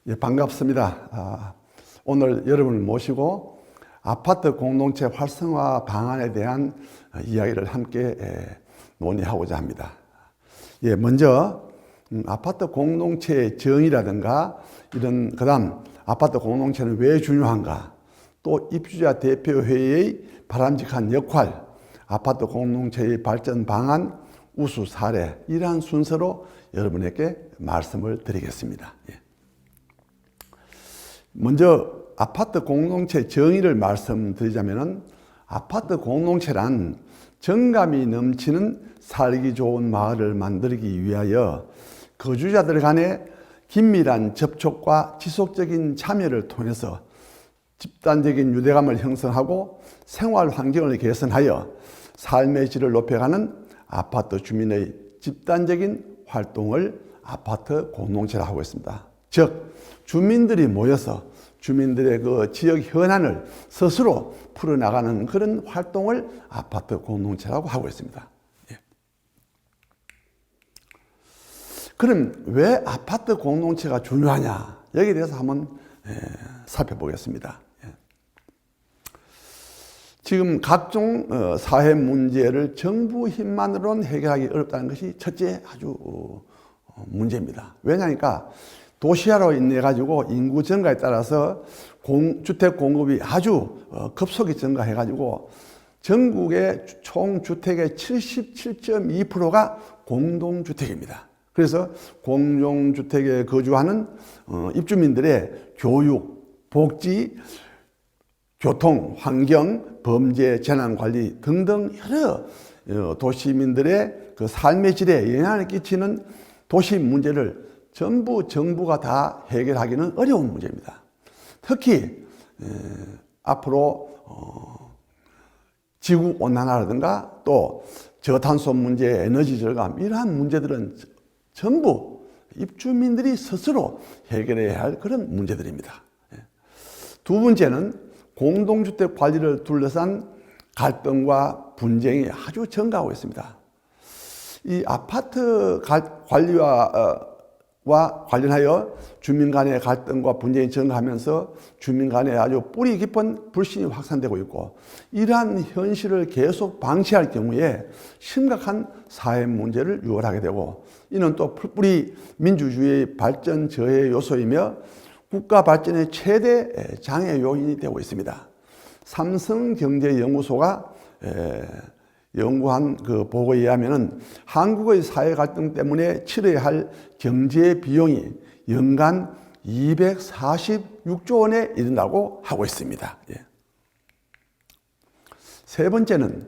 예, 반갑습니다. 오늘 여러분을 모시고 아파트 공동체 활성화 방안에 대한 이야기를 함께 논의하고자 합니다. 예, 먼저 아파트 공동체의 정의라든가 그다음 아파트 공동체는 왜 중요한가, 또 입주자 대표회의의 바람직한 역할, 아파트 공동체의 발전 방안, 우수 사례, 이러한 순서로 여러분에게 말씀을 드리겠습니다. 예. 먼저 아파트 공동체 정의를 말씀드리자면은, 아파트 공동체란 정감이 넘치는 살기 좋은 마을을 만들기 위하여 거주자들 간의 긴밀한 접촉과 지속적인 참여를 통해서 집단적인 유대감을 형성하고 생활 환경을 개선하여 삶의 질을 높여가는 아파트 주민의 집단적인 활동을 아파트 공동체라고 하고 있습니다. 즉, 주민들이 모여서 주민들의 그 지역 현안을 스스로 풀어나가는 그런 활동을 아파트 공동체라고 하고 있습니다. 예. 그럼 왜 아파트 공동체가 중요하냐? 여기에 대해서 한번 살펴보겠습니다. 예. 지금 각종 사회 문제를 정부 힘만으로는 해결하기 어렵다는 것이 첫째 아주 문제입니다. 왜냐하니까 도시화로 인해 가지고 인구 증가에 따라서 주택 공급이 아주 급속히 증가해 가지고 전국의 총 주택의 77.2%가 공동주택입니다. 그래서 공동주택에 거주하는 입주민들의 교육, 복지, 교통, 환경, 범죄, 재난관리 등등 여러 도시민들의 그 삶의 질에 영향을 끼치는 도시 문제를 전부 정부가 다 해결하기는 어려운 문제입니다. 특히 앞으로 지구온난화라든가 또 저탄소 문제, 에너지 절감, 이러한 문제들은 전부 입주민들이 스스로 해결해야 할 그런 문제들입니다. 두 번째는 공동주택 관리를 둘러싼 갈등과 분쟁이 아주 증가하고 있습니다. 이 아파트 관리와 관련하여 주민 간의 갈등과 분쟁이 증가하면서 주민 간에 아주 뿌리 깊은 불신이 확산되고 있고, 이러한 현실을 계속 방치할 경우에 심각한 사회 문제를 유발하게 되고, 이는 또 풀뿌리 민주주의의 발전 저해 요소이며 국가 발전의 최대 장애 요인이 되고 있습니다. 삼성경제연구소가 연구한 그 보고에 의하면은 한국의 사회 갈등 때문에 치러야 할 경제 비용이 연간 246조 원에 이른다고 하고 있습니다. 예. 세 번째는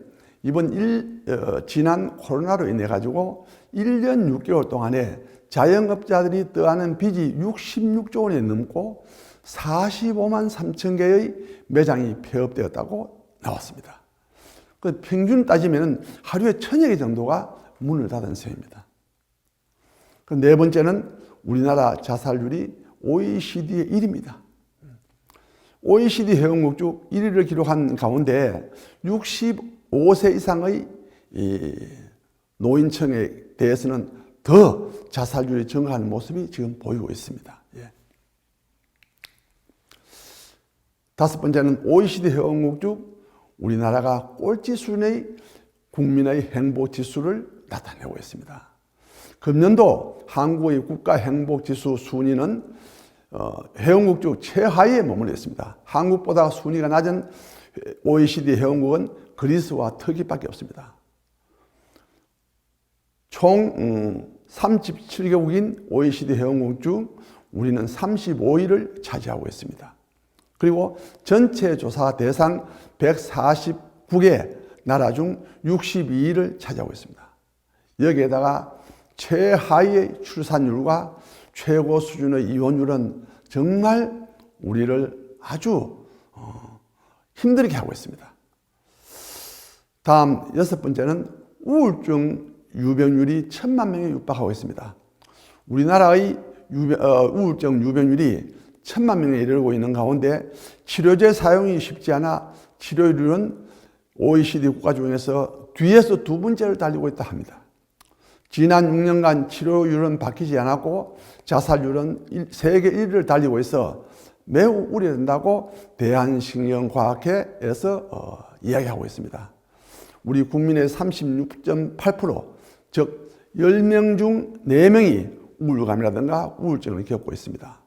지난 코로나로 인해 가지고 1년 6개월 동안에 자영업자들이 떠안은 빚이 66조 원이 넘고 45만 3천 개의 매장이 폐업되었다고 나왔습니다. 그 평균 따지면 하루에 1000여 개 정도가 문을 닫은 셈입니다. 그 네 번째는 우리나라 자살률이 OECD의 1위입니다. OECD 회원국 중 1위를 기록한 가운데 65세 이상의 노인층에 대해서는 더 자살률이 증가하는 모습이 지금 보이고 있습니다. 예. 다섯 번째는 OECD 회원국 중 우리나라가 꼴찌 수준의 국민의 행복 지수를 나타내고 있습니다. 금년도 한국의 국가 행복 지수 순위는 회원국 중 최하위에 머물러 있습니다. 한국보다 순위가 낮은 OECD 회원국은 그리스와 터키밖에 없습니다. 총 37개국인 OECD 회원국 중 우리는 35위를 차지하고 있습니다. 그리고 전체 조사 대상 149개 나라 중 62위를 차지하고 있습니다. 여기에다가 최하위의 출산율과 최고 수준의 이혼율은 정말 우리를 아주 힘들게 하고 있습니다. 다음 여섯 번째는 우울증 유병률이 1000만 명에 육박하고 있습니다. 우리나라의 우울증 유병률이 1000만 명에 이르고 있는 가운데 치료제 사용이 쉽지 않아 치료율은 OECD 국가 중에서 뒤에서 두 번째를 달리고 있다 합니다. 지난 6년간 치료율은 바뀌지 않았고 자살률은 세계 1위를 달리고 있어 매우 우려된다고 대한신경과학회에서 이야기하고 있습니다. 우리 국민의 36.8%, 즉 10명 중 4명이 우울감이라든가 우울증을 겪고 있습니다.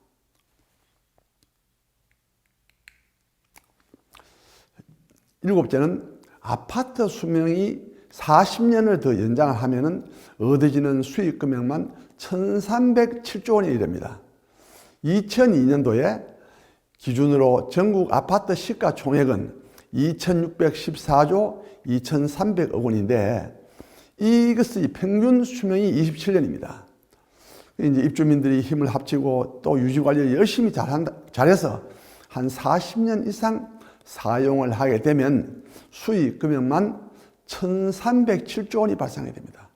일곱째는 아파트 수명이 40년을 더 연장을 하면은 얻어지는 수익 금액만 1,307조 원에 이릅니다. 2002년도에 기준으로 전국 아파트 시가총액은 2,614조 2,300억 원인데 이것의 평균 수명이 27년입니다. 이제 입주민들이 힘을 합치고 또 유지관리를 열심히 잘해서 한 40년 이상 사용을 하게 되면 수익 금액만 1,307조 원이 발생하게 됩니다.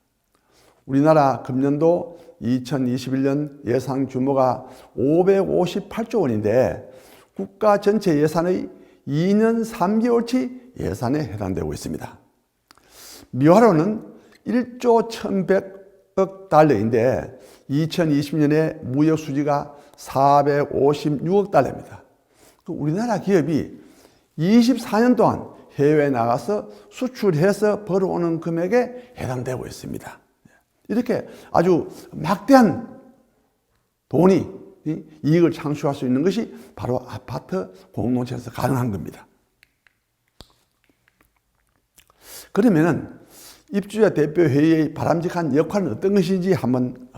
우리나라 금년도 2021년 예산 규모가 558조 원인데 국가 전체 예산의 2년 3개월치 예산에 해당되고 있습니다. 미화로는 1조 1,100억 달러인데 2020년에 무역 수지가 456억 달러입니다. 우리나라 기업이 24년 동안 해외에 나가서 수출해서 벌어오는 금액에 해당되고 있습니다. 이렇게 아주 막대한 돈이 이익을 창출할 수 있는 것이 바로 아파트 공동체에서 가능한 겁니다. 그러면은 입주자 대표회의의 바람직한 역할은 어떤 것인지 한번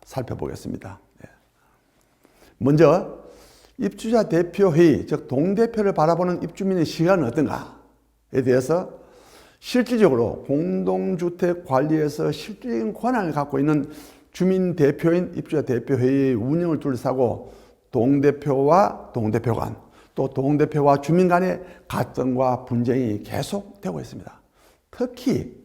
살펴보겠습니다. 먼저 입주자 대표회의, 즉 동대표를 바라보는 입주민의 시각은 어떤가에 대해서 실질적으로 공동주택 관리에서 실질적인 권한을 갖고 있는 주민대표인 입주자 대표회의의 운영을 둘러싸고 동대표와 동대표 간, 또 동대표와 주민 간의 갈등과 분쟁이 계속되고 있습니다. 특히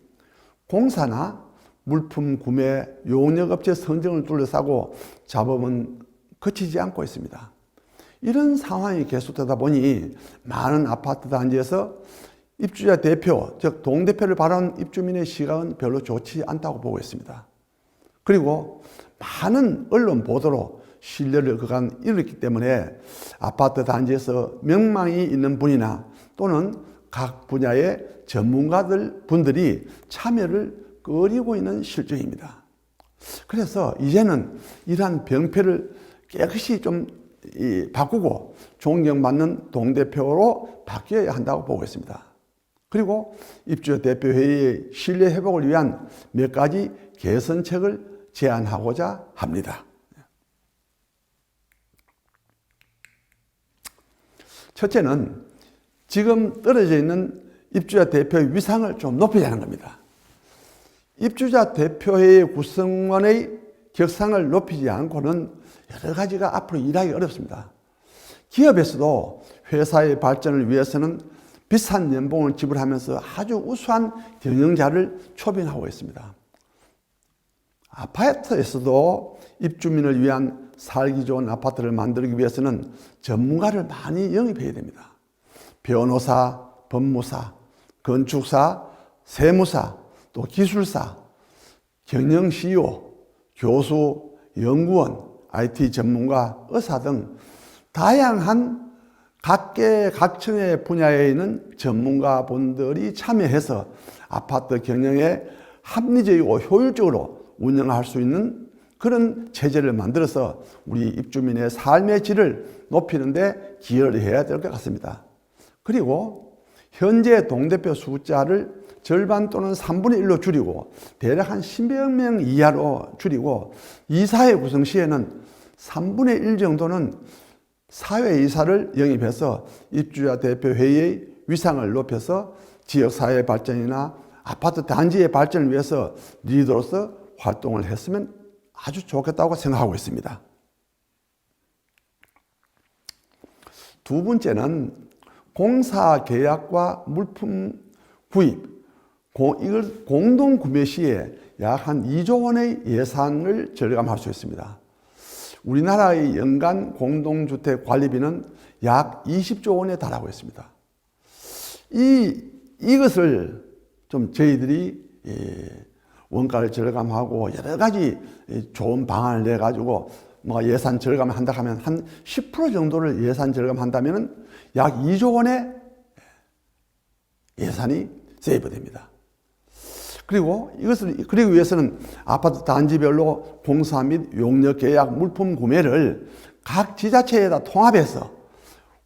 공사나 물품 구매, 용역업체 선정을 둘러싸고 잡음은 그치지 않고 있습니다. 이런 상황이 계속되다 보니 많은 아파트 단지에서 입주자 대표, 즉 동대표를 바라는 입주민의 시각은 별로 좋지 않다고 보고 있습니다. 그리고 많은 언론 보도로 신뢰를 그간 잃었기 때문에 아파트 단지에서 명망이 있는 분이나 또는 각 분야의 분들이 참여를 꺼리고 있는 실정입니다. 그래서 이제는 이러한 병폐를 깨끗이 좀 바꾸고 존경받는 동대표로 바뀌어야 한다고 보고 있습니다. 그리고 입주자 대표회의의 신뢰 회복을 위한 몇 가지 개선책을 제안하고자 합니다. 첫째는 지금 떨어져 있는 입주자 대표의 위상을 좀 높이자는 겁니다. 입주자 대표회의 구성원의 격상을 높이지 않고는 여러 가지가 앞으로 일하기 어렵습니다. 기업에서도 회사의 발전을 위해서는 비싼 연봉을 지불하면서 아주 우수한 경영자를 초빙하고 있습니다. 아파트에서도 입주민을 위한 살기 좋은 아파트를 만들기 위해서는 전문가를 많이 영입해야 됩니다. 변호사, 법무사, 건축사, 세무사, 또 기술사, 경영 CEO, 교수, 연구원, IT 전문가, 의사 등 다양한 각계 각층의 분야에 있는 전문가분들이 참여해서 아파트 경영에 합리적이고 효율적으로 운영할 수 있는 그런 체제를 만들어서 우리 입주민의 삶의 질을 높이는 데 기여를 해야 될 것 같습니다. 그리고 현재 동대표 숫자를 절반 또는 3분의 1로 줄이고 대략 한 10여 명 이하로 줄이고 이사회 구성 시에는 3분의 1 정도는 사회이사를 영입해서 입주자 대표회의의 위상을 높여서 지역사회 발전이나 아파트 단지의 발전을 위해서 리더로서 활동을 했으면 아주 좋겠다고 생각하고 있습니다. 두 번째는 공사 계약과 물품 구입, 이걸 공동 구매 시에 약 한 2조 원의 예산을 절감할 수 있습니다. 우리나라의 연간 공동주택 관리비는 약 20조 원에 달하고 있습니다. 이것을 좀 저희들이 원가를 절감하고 여러 가지 좋은 방안을 내가지고 뭐 예산 절감을 한다 하면 한 10% 정도를 예산 절감한다면 약 2조 원의 예산이 세이브됩니다. 그리고 이것을 그리기 위해서는 아파트 단지별로 공사 및 용역 계약 물품 구매를 각 지자체에다 통합해서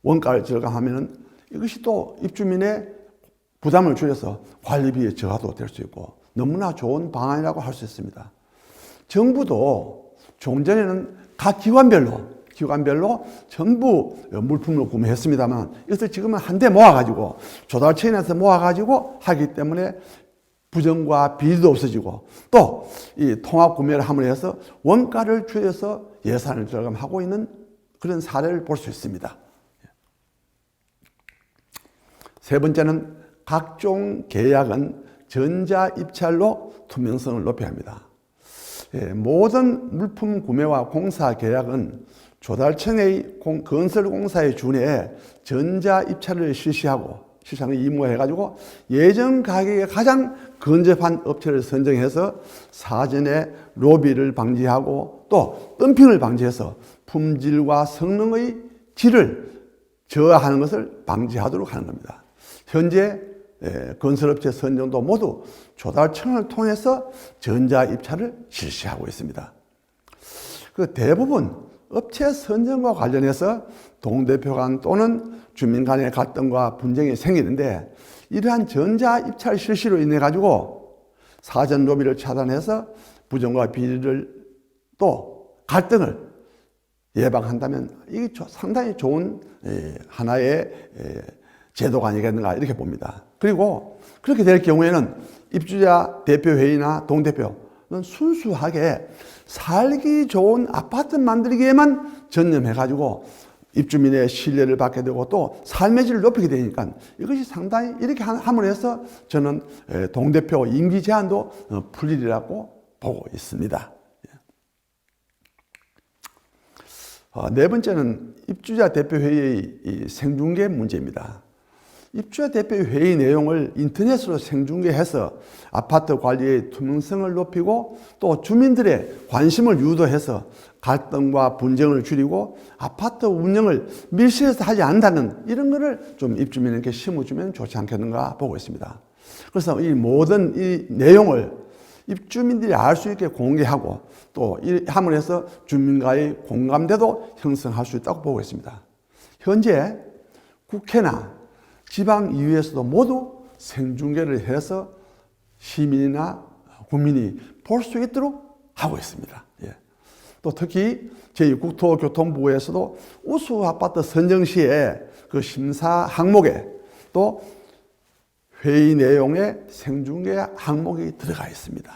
원가를 절감하면은 이것이 또 입주민의 부담을 줄여서 관리비의 저하도 될 수 있고 너무나 좋은 방안이라고 할 수 있습니다. 정부도 좀 전에는 각 기관별로 전부 물품을 구매했습니다만 이것을 지금은 한데 모아가지고 조달체인에서 모아가지고 하기 때문에 부정과 비리도 없어지고 또 이 통합 구매를 함으로 해서 원가를 줄여서 예산을 절감하고 있는 그런 사례를 볼 수 있습니다. 세 번째는 각종 계약은 전자입찰로 투명성을 높여야 합니다. 모든 물품 구매와 공사 계약은 조달청의 건설공사에 준해 전자입찰을 실시하는 의무화해가지고 예전 가격에 가장 근접한 업체를 선정해서 사전에 로비를 방지하고 또 덤핑을 방지해서 품질과 성능의 질을 저하하는 것을 방지하도록 하는 겁니다. 현재 건설업체 선정도 모두 조달청을 통해서 전자입찰을 실시하고 있습니다. 그 대부분 업체 선정과 관련해서 동대표 간 또는 주민 간의 갈등과 분쟁이 생기는데 이러한 전자입찰 실시로 인해 가지고 사전 로비를 차단해서 부정과 비리를 또 갈등을 예방한다면 이게 상당히 좋은 하나의 제도가 아니겠는가 이렇게 봅니다. 그리고 그렇게 될 경우에는 입주자 대표회의나 동대표는 순수하게 살기 좋은 아파트 만들기에만 전념해가지고 입주민의 신뢰를 받게 되고 또 삶의 질을 높이게 되니까 이것이 상당히 이렇게 함으로 해서 저는 동대표 임기 제한도 풀리리라고 보고 있습니다. 네 번째는 입주자 대표회의의 생중계 문제입니다. 입주자 대표회의 내용을 인터넷으로 생중계해서 아파트 관리의 투명성을 높이고 또 주민들의 관심을 유도해서 갈등과 분쟁을 줄이고 아파트 운영을 밀실에서 하지 않는다는 이런 거를 좀 입주민에게 심어주면 좋지 않겠는가 보고 있습니다. 그래서 이 모든 이 내용을 입주민들이 알 수 있게 공개하고 또 함을 해서 주민과의 공감대도 형성할 수 있다고 보고 있습니다. 현재 국회나 지방의회에서도 모두 생중계를 해서 시민이나 국민이 볼 수 있도록 하고 있습니다. 또 특히 제6국토교통부에서도 우수 아파트 선정 시에 그 심사 항목에 또 회의 내용에 생중계 항목이 들어가 있습니다.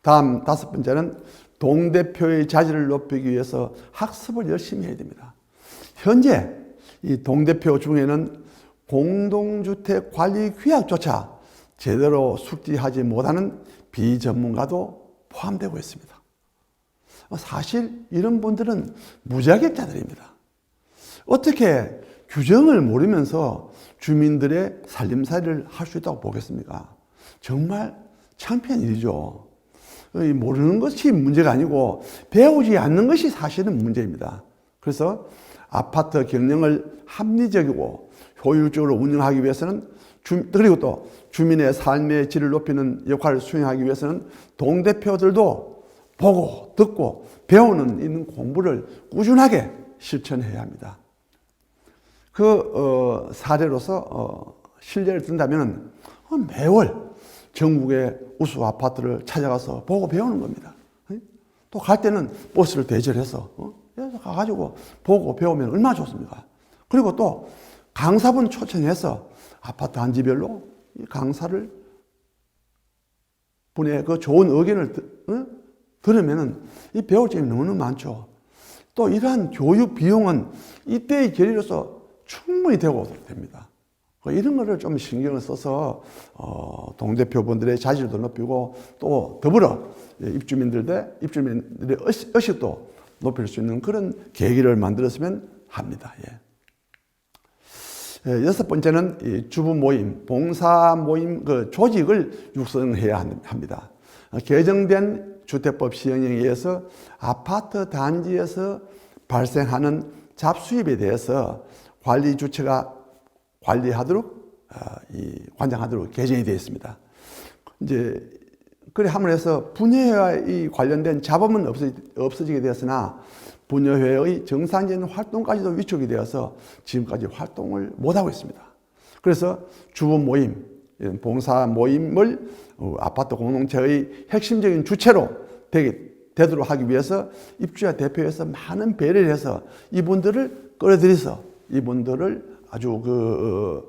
다음 다섯 번째는 동대표의 자질을 높이기 위해서 학습을 열심히 해야 됩니다. 현재 이 동대표 중에는 공동주택 관리 규약조차 제대로 숙지하지 못하는 비전문가도 포함되고 있습니다. 사실 이런 분들은 무자격자들입니다. 어떻게 규정을 모르면서 주민들의 살림살이를 할 수 있다고 보겠습니까? 정말 창피한 일이죠. 모르는 것이 문제가 아니고 배우지 않는 것이 사실은 문제입니다. 그래서 아파트 경영을 합리적이고 효율적으로 운영하기 위해서는 그리고 또 주민의 삶의 질을 높이는 역할을 수행하기 위해서는 동대표들도 보고 듣고 배우는 있는 공부를 꾸준하게 실천해야 합니다. 그 사례로서 실례를 든다면 매월 전국의 우수 아파트를 찾아가서 보고 배우는 겁니다. 또 갈 때는 버스를 대절해서 가가지고 보고 배우면 얼마나 좋습니까? 그리고 또 강사분 초청해서 아파트 단지별로 강사를 분의 그 좋은 의견을 들으면은 이 배울 점이 너무 많죠. 또 이러한 교육 비용은 이때의 결의로서 충분히 되고 됩니다. 이런 거를 좀 신경을 써서 동대표분들의 자질도 높이고 또 더불어 입주민들의 의식도 높일 수 있는 그런 계기를 만들었으면 합니다. 여섯 번째는 이 주부 모임, 봉사 모임 그 조직을 육성해야 합니다. 개정된 주택법 시행령에 의해서 아파트 단지에서 발생하는 잡수입에 대해서 관리 주체가 관리하도록 관장하도록 개정이 되어 있습니다. 이제 그래 함으로써 분여회와 관련된 잡음은 없어지게 되었으나 분여회의 정상적인 활동까지도 위축이 되어서 지금까지 활동을 못하고 있습니다. 그래서 주부 모임, 봉사 모임을 아파트 공동체의 핵심적인 주체로 되도록 하기 위해서 입주자 대표에서 많은 배려를 해서 이분들을 끌어들여서 이분들을 아주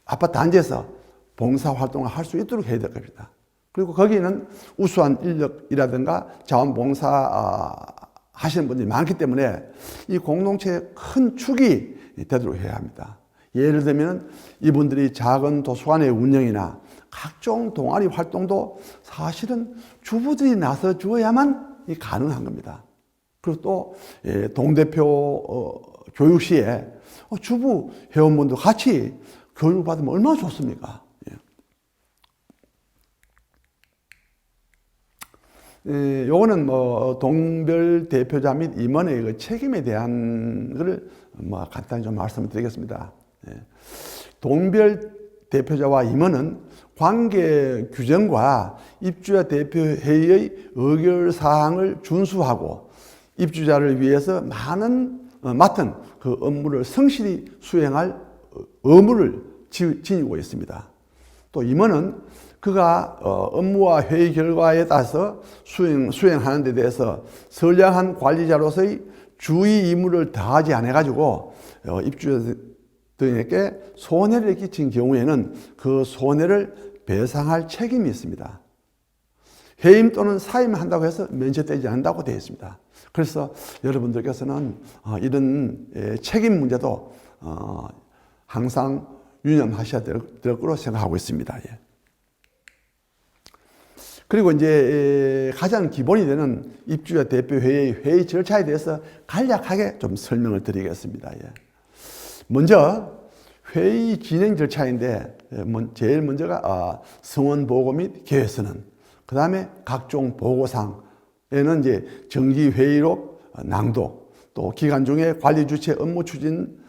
아파트 단지에서 봉사 활동을 할 수 있도록 해야 될 겁니다. 그리고 거기는 우수한 인력이라든가 자원봉사 하시는 분들이 많기 때문에 이 공동체의 큰 축이 되도록 해야 합니다. 예를 들면 이분들이 작은 도서관의 운영이나 각종 동아리 활동도 사실은 주부들이 나서 주어야만 가능한 겁니다. 그리고 또 동대표 교육 시에 주부 회원분도 같이 교육을 받으면 얼마나 좋습니까? 요거는 동별 대표자 및 임원의 그 책임에 대한 것을 간단히 좀 말씀을 드리겠습니다. 동별 대표자와 임원은 관계 규정과 입주자 대표회의의 의결사항을 준수하고 입주자를 위해서 맡은 그 업무를 성실히 수행할 의무를 지니고 있습니다. 또 임원은 그가 업무와 회의 결과에 따라서 수행하는 데 대해서 선량한 관리자로서의 주의 의무를 다하지 않아가지고 입주자들에게 손해를 끼친 경우에는 그 손해를 배상할 책임이 있습니다. 해임 또는 사임한다고 해서 면제되지 않는다고 되어 있습니다. 그래서 여러분들께서는 이런 책임 문제도 항상 유념하셔야 될 거로 생각하고 있습니다. 그리고 이제 가장 기본이 되는 입주자 대표회의 회의 절차에 대해서 간략하게 좀 설명을 드리겠습니다. 먼저 회의 진행 절차인데 제일 먼저가 성원 보고 및 계획서는, 그 다음에 각종 보고상에는 이제 정기 회의록 낭독, 또 기간 중에 관리 주체 업무 추진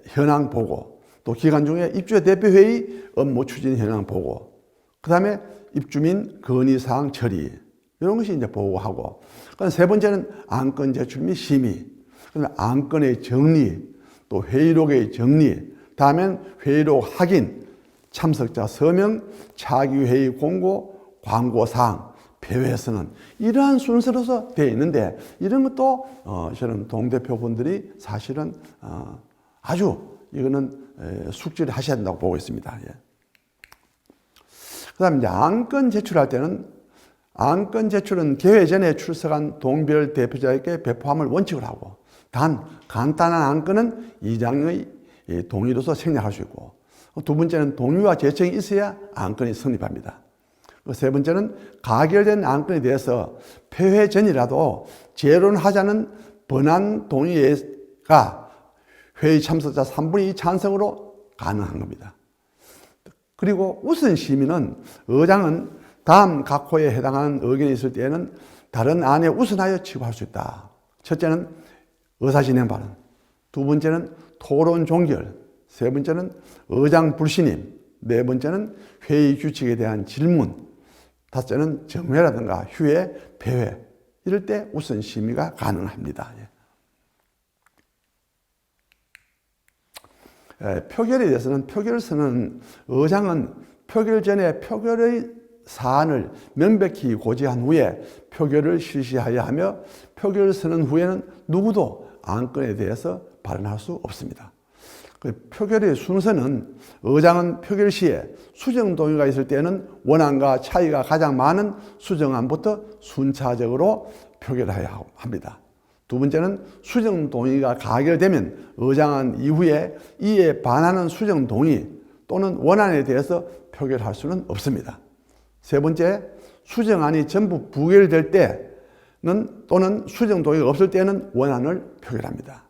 현황 보고, 또 기간 중에 입주자 대표회의 업무 추진 현황 보고, 그 다음에 입주민 건의사항 처리, 이런 것이 이제 보고하고, 세 번째는 안건 제출 및 심의, 그다음에 안건의 정리, 또 회의록의 정리, 다음엔 회의록 확인, 참석자 서명, 차기회의 공고, 광고사항, 폐회선언, 이러한 순서로서 되어 있는데, 이런 것도 저는 동대표분들이 사실은 아주 이거는 숙지를 하셔야 된다고 보고 있습니다. 그 다음에 이제 안건 제출할 때는, 안건 제출은 개회 전에 출석한 동별 대표자에게 배포함을 원칙으로 하고, 단 간단한 안건은 이장의 동의로서 생략할 수 있고, 두 번째는 동의와 제청이 있어야 안건이 성립합니다. 세 번째는 가결된 안건에 대해서 폐회 전이라도 재론하자는 번안 동의가 회의 참석자 3분의 2 찬성으로 가능한 겁니다. 그리고 우선 심의는 의장은 다음 각 호에 해당하는 의견이 있을 때에는 다른 안에 우선하여 취고할 수 있다. 첫째는 의사진행 발언, 두 번째는 토론 종결, 세 번째는 의장 불신임, 네 번째는 회의 규칙에 대한 질문, 다섯째는 정회라든가 휴회, 폐회, 이럴 때 우선 심의가 가능합니다. 표결에 대해서는 표결서는 의장은 표결 전에 표결의 사안을 명백히 고지한 후에 표결을 실시하여야 하며, 표결 선언 후에는 누구도 안건에 대해서 발언할 수 없습니다. 표결의 순서는 의장은 표결 시에 수정 동의가 있을 때는 원안과 차이가 가장 많은 수정안부터 순차적으로 표결해야 합니다. 두 번째는 수정 동의가 가결되면 의장은 이후에 이에 반하는 수정 동의 또는 원안에 대해서 표결할 수는 없습니다. 세 번째, 수정안이 전부 부결될 때는 또는 수정 동의가 없을 때는 원안을 표결합니다.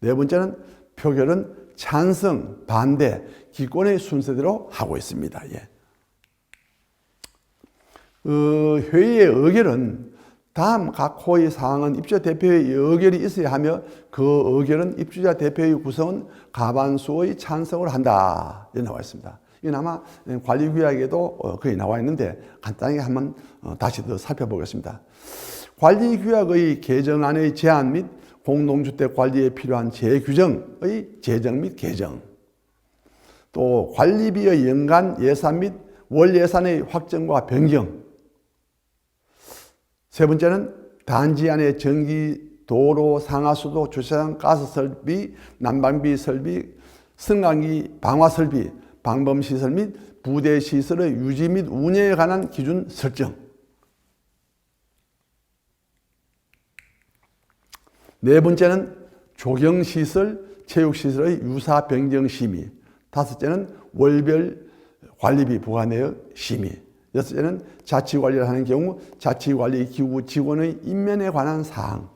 네 번째는 표결은 찬성, 반대, 기권의 순서대로 하고 있습니다. 예. 회의의 의결은 다음 각 호의 사항은 입주자 대표의 의결이 있어야 하며 그 의결은 입주자 대표의 구성은 과반수의 찬성을 한다. 이렇게 나와 있습니다. 이건 아마 관리규약에도 거의 나와 있는데 간단하게 한번 다시 더 살펴보겠습니다. 관리규약의 개정안의 제안 및 공동주택 관리에 필요한 재규정의 제정 및 개정, 또 관리비의 연간 예산 및 월 예산의 확정과 변경, 세 번째는 단지 안의 전기, 도로, 상하수도, 주차장, 가스 설비, 난방비 설비, 승강기, 방화 설비, 방범시설 및 부대시설의 유지 및 운영에 관한 기준 설정. 네 번째는 조경시설, 체육시설의 유사 변경 심의. 다섯째는 월별 관리비 부과 내역 심의. 여섯째는 자치관리를 하는 경우 자치관리 기구 직원의 임면에 관한 사항.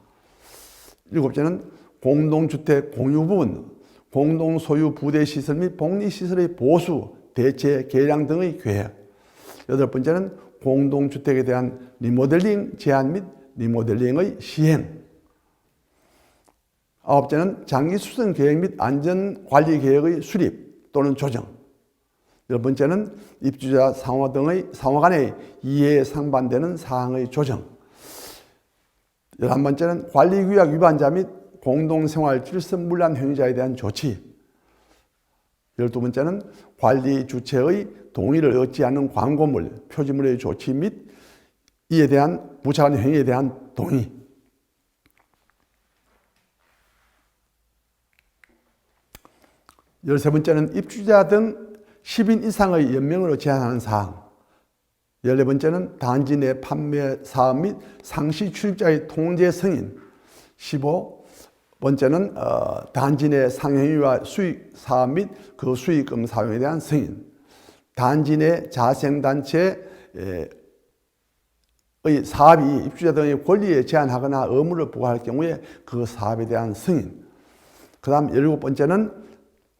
일곱째는 공동주택 공유 부분, 공동소유 부대시설 및 복리시설의 보수, 대체, 개량 등의 계획. 여덟 번째는 공동주택에 대한 리모델링 제한 및 리모델링의 시행. 아홉째는 장기수선 계획 및 안전관리 계획의 수립 또는 조정. 열 번째는 입주자 상호 간의 이해에 상반되는 사항의 조정. 11번째는 관리규약 위반자 및 공동생활 질서문란 행위자에 대한 조치. 12번째는 관리 주체의 동의를 얻지 않는 광고물, 표지물의 조치 및 이에 대한 부착하는 행위에 대한 동의. 13번째는 입주자 등 10인 이상의 연명으로 제한하는 사항. 14번째는 단지 내 판매 사업 및 상시 출입자의 통제 승인. 15번째는 단지 내 상행위와 수익 사업 및 그 수익금 사용에 대한 승인. 단지 내 자생단체의 사업이 입주자 등의 권리에 제한하거나 의무를 부과할 경우에 그 사업에 대한 승인. 그 다음 17번째는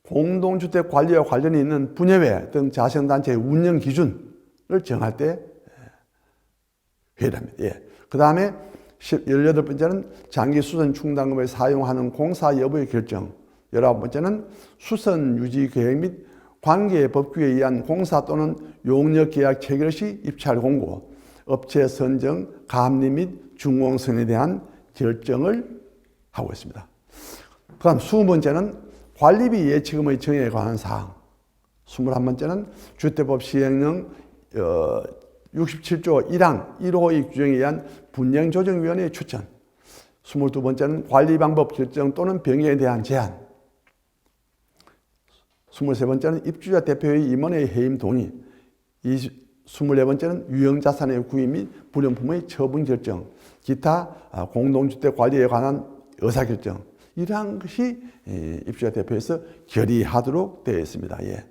공동주택 관리와 관련이 있는 분여회 등 자생단체의 운영 기준을 정할 때 회의합니다. 예. 그 다음에 18번째는 장기 수선 충당금을 사용하는 공사 여부의 결정. 19번째는 수선 유지 계획 및 관계 법규에 의한 공사 또는 용역 계약 체결 시 입찰 공고, 업체 선정, 감리 및 준공선에 대한 결정을 하고 있습니다. 그 다음 20번째는 관리비 예치금의 정의에 관한 사항. 21번째는 주택법 시행령 67조 1항 1호의 규정에 의한 분쟁조정위원회의 추천. 22번째는 관리방법 결정 또는 변경에 대한 제한. 23번째는 입주자 대표의 임원의 해임 동의. 24번째는 유형자산의 구입 및 불용품의 처분 결정. 기타 공동주택 관리에 관한 의사결정. 이러한 것이 입주자 대표에서 결의하도록 되어 있습니다. 예.